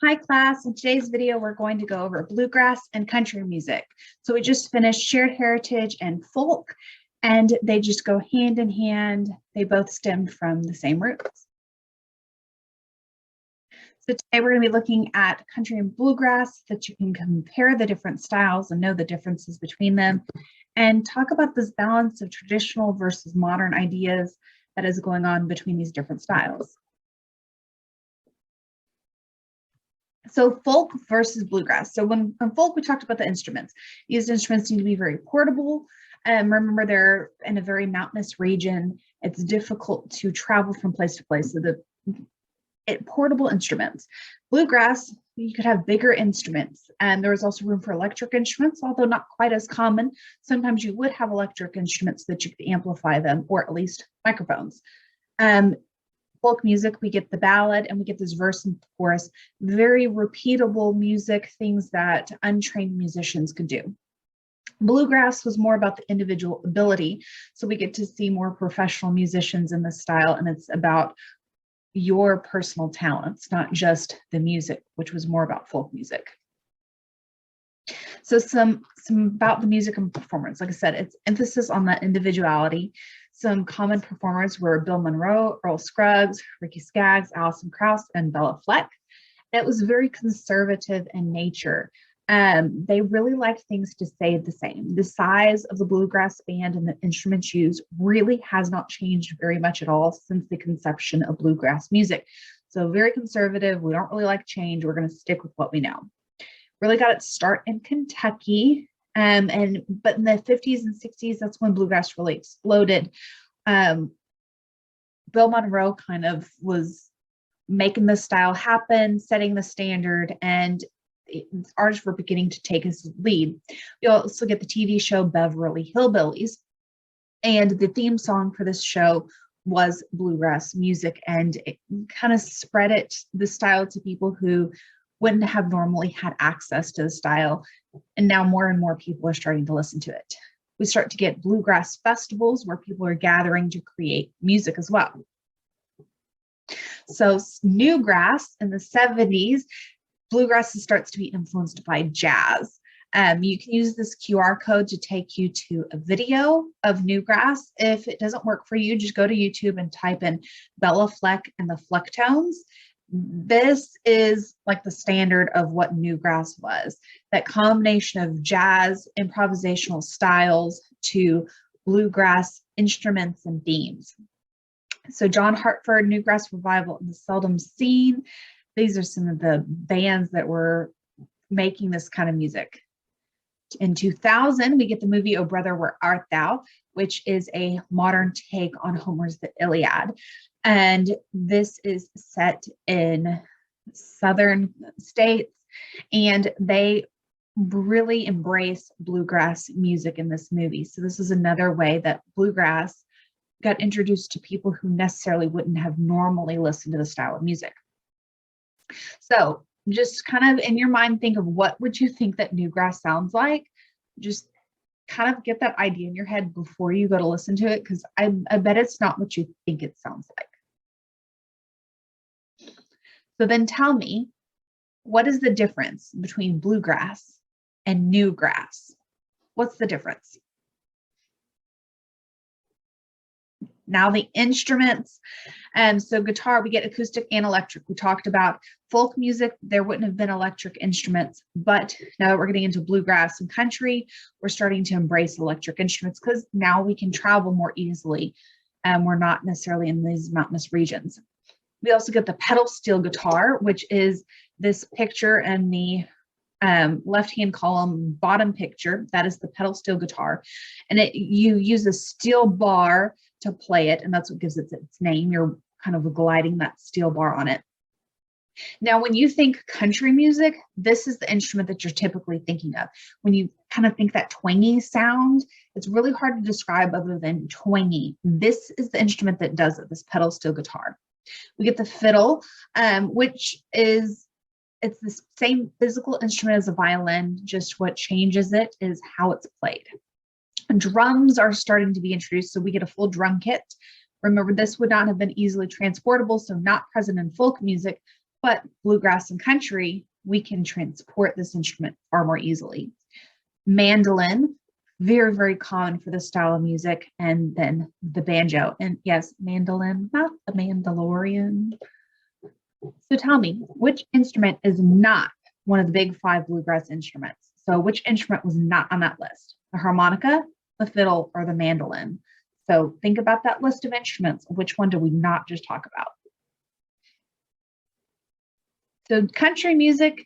Hi class, in today's video we're going to go over bluegrass and country music. So we just finished shared heritage and folk, and they just go hand in hand. They both stemmed from the same roots. So today we're going to be looking at country and bluegrass, that you can compare the different styles and know the differences between them, and talk about this balance of traditional versus modern ideas that is going on between these different styles. So folk versus bluegrass. So when folk, we talked about the instruments. These instruments need to be very portable. Remember, they're in a very mountainous region. It's difficult to travel from place to place. So portable instruments. Bluegrass, you could have bigger instruments. And there was also room for electric instruments, although not quite as common. Sometimes you would have electric instruments that you could amplify them, or at least microphones. Folk music, we get the ballad and we get this verse and chorus, very repeatable music, things that untrained musicians could do. Bluegrass was more about the individual ability, so we get to see more professional musicians in this style, and it's about your personal talents, not just the music, which was more about folk music. So some about the music and performance. Like I said, it's emphasis on that individuality. Some common performers were Bill Monroe, Earl Scruggs, Ricky Skaggs, Alison Krauss, and Bella Fleck. It was very conservative in nature. They really liked things to stay the same. The size of the bluegrass band and the instruments used really has not changed very much at all since the conception of bluegrass music. So very conservative. We don't really like change. We're going to stick with what we know. Really got its start in Kentucky. But in the 50s and 60s, that's when bluegrass really exploded. Bill Monroe kind of was making the style happen, setting the standard, and artists were beginning to take his lead. We also get the TV show Beverly Hillbillies, and the theme song for this show was bluegrass music, and it kind of spread the style to people who wouldn't have normally had access to the style. And now more and more people are starting to listen to it. We start to get bluegrass festivals where people are gathering to create music as well. So newgrass in the 70s, bluegrass starts to be influenced by jazz. You can use this QR code to take you to a video of newgrass. If it doesn't work for you, just go to YouTube and type in Bella Fleck and the Flecktones. This is like the standard of what newgrass was, that combination of jazz, improvisational styles to bluegrass instruments and themes. So John Hartford, Newgrass Revival and the Seldom Seen. These are some of the bands that were making this kind of music. In 2000, we get the movie Oh Brother, Where Art Thou, which is a modern take on Homer's The Iliad. And this is set in southern states, and they really embrace bluegrass music in this movie. So this is another way that bluegrass got introduced to people who necessarily wouldn't have normally listened to the style of music. So just kind of in your mind, think of what would you think that newgrass sounds like? Just kind of get that idea in your head before you go to listen to it, because I bet it's not what you think it sounds like. So then tell me, what is the difference between bluegrass and newgrass? What's the difference? Now the instruments, so guitar, we get acoustic and electric. We talked about folk music, there wouldn't have been electric instruments, but now that we're getting into bluegrass and country, we're starting to embrace electric instruments because now we can travel more easily. We're not necessarily in these mountainous regions. We also get the pedal steel guitar, which is this picture in the left-hand column, bottom picture. That is the pedal steel guitar. And you use a steel bar to play it, and that's what gives it its name. You're kind of gliding that steel bar on it. Now, when you think country music, this is the instrument that you're typically thinking of. When you kind of think that twangy sound, it's really hard to describe other than twangy. This is the instrument that does it, this pedal steel guitar. We get the fiddle, which is, it's the same physical instrument as a violin, just what changes it is how it's played. And drums are starting to be introduced, so we get a full drum kit. Remember, this would not have been easily transportable, so not present in folk music, But bluegrass and country, we can transport this instrument far more easily. Mandolin, very, very common for this style of music, and then the banjo. And yes, mandolin, not the Mandalorian. So tell me, which instrument is not one of the big five bluegrass instruments? So which instrument was not on that list? The harmonica, the fiddle, or the mandolin? So think about that list of instruments. Which one did we not just talk about? So country music,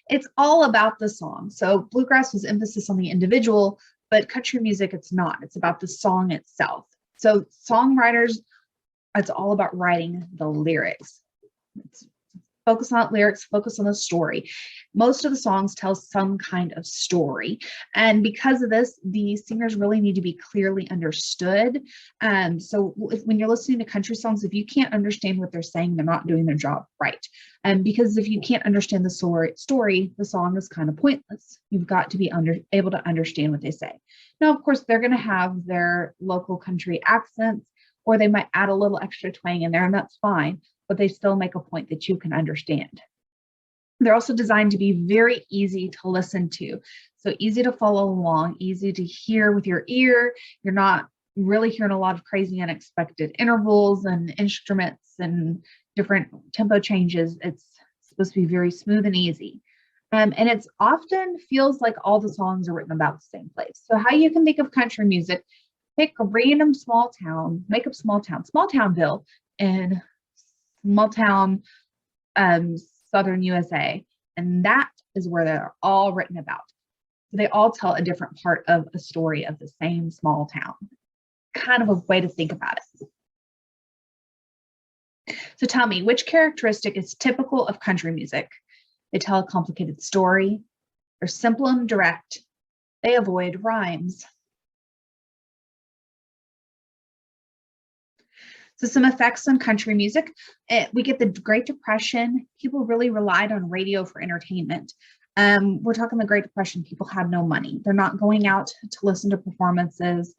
it's all about the song. So bluegrass was emphasis on the individual, but country music, it's not. It's about the song itself. So songwriters, it's all about writing the lyrics. It's focus on lyrics, focus on the story. Most of the songs tell some kind of story. And because of this, the singers really need to be clearly understood. So when you're listening to country songs, if you can't understand what they're saying, they're not doing their job right. And because if you can't understand the story, the song is kind of pointless. You've got to be able to understand what they say. Now, of course, they're going to have their local country accents, or they might add a little extra twang in there, and that's fine, but they still make a point that you can understand. They're also designed to be very easy to listen to. So easy to follow along, easy to hear with your ear. You're not really hearing a lot of crazy unexpected intervals and instruments and different tempo changes. It's supposed to be very smooth and easy. And it's often feels like all the songs are written about the same place. So how you can think of country music, pick a random small town, make up small townville in small town, Southern USA. And that is where they're all written about. So they all tell a different part of a story of the same small town. Kind of a way to think about it. So tell me, which characteristic is typical of country music? They tell a complicated story. They're simple and direct. They avoid rhymes. So some effects on country music. We get the Great Depression. People really relied on radio for entertainment. We're talking the Great Depression. People had no money. They're not going out to listen to performances,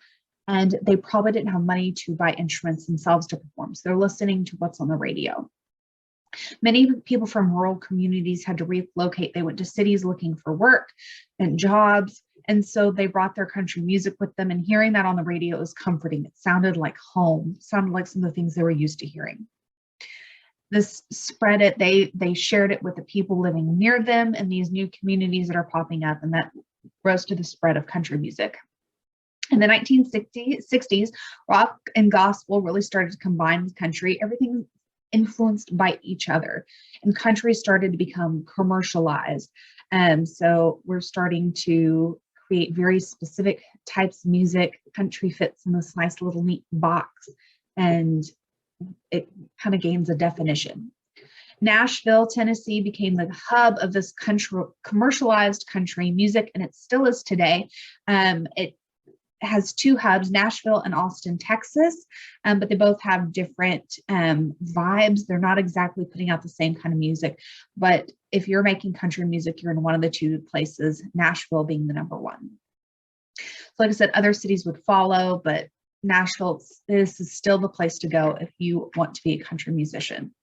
and they probably didn't have money to buy instruments themselves to perform. So they're listening to what's on the radio. Many people from rural communities had to relocate. They went to cities looking for work and jobs. And so they brought their country music with them, and hearing that on the radio was comforting. It sounded like home, sounded like some of the things they were used to hearing. This spread it, they shared it with the people living near them and these new communities that are popping up, and that rose to the spread of country music. In the 1960s, rock and gospel really started to combine with country. Everything influenced by each other, and country started to become commercialized. So we're starting to create very specific types of music. Country fits in this nice little neat box, and it kind of gains a definition. Nashville, Tennessee became the hub of this commercialized country music, and it still is today. It has two hubs, Nashville and Austin, Texas, but they both have different vibes. They're not exactly putting out the same kind of music, but if you're making country music, you're in one of the two places, Nashville being the number one. So like I said, other cities would follow, but Nashville, this is still the place to go if you want to be a country musician.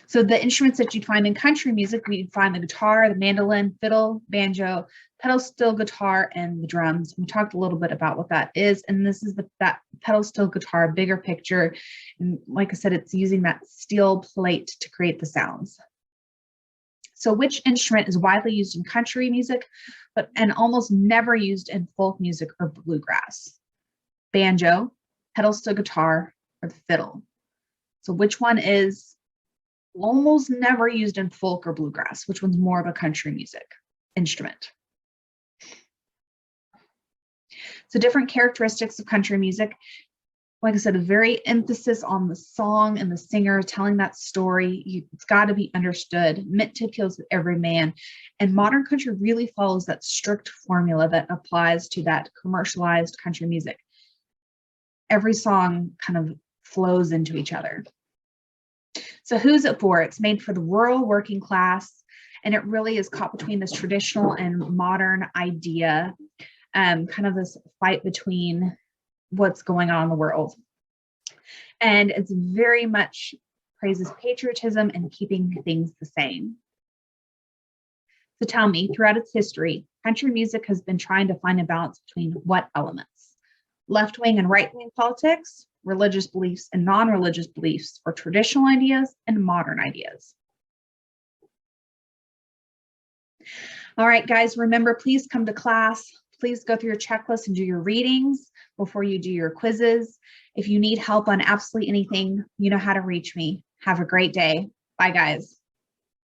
So the instruments that you'd find in country music, we'd find the guitar, the mandolin, fiddle, banjo, pedal steel guitar, and the drums. We talked a little bit about what that is, and this is that pedal steel guitar, bigger picture. And like I said, it's using that steel plate to create the sounds. So which instrument is widely used in country music, and almost never used in folk music or bluegrass? Banjo, pedal steel guitar, or the fiddle? So which one is almost never used in folk or bluegrass? Which one's more of a country music instrument? So different characteristics of country music. Like I said, a very emphasis on the song and the singer telling that story. It's got to be understood, meant to appeal to every man. And modern country really follows that strict formula that applies to that commercialized country music. Every song kind of flows into each other. So who's it for? It's made for the rural working class, and it really is caught between this traditional and modern idea, kind of this fight between what's going on in the world. And it's very much praises patriotism and keeping things the same. So tell me, throughout its history, country music has been trying to find a balance between what elements? Left-wing and right-wing politics, religious beliefs and non-religious beliefs, or traditional ideas and modern ideas. All right, guys, remember, please come to class. Please go through your checklist and do your readings before you do your quizzes. If you need help on absolutely anything, you know how to reach me. Have a great day. Bye, guys.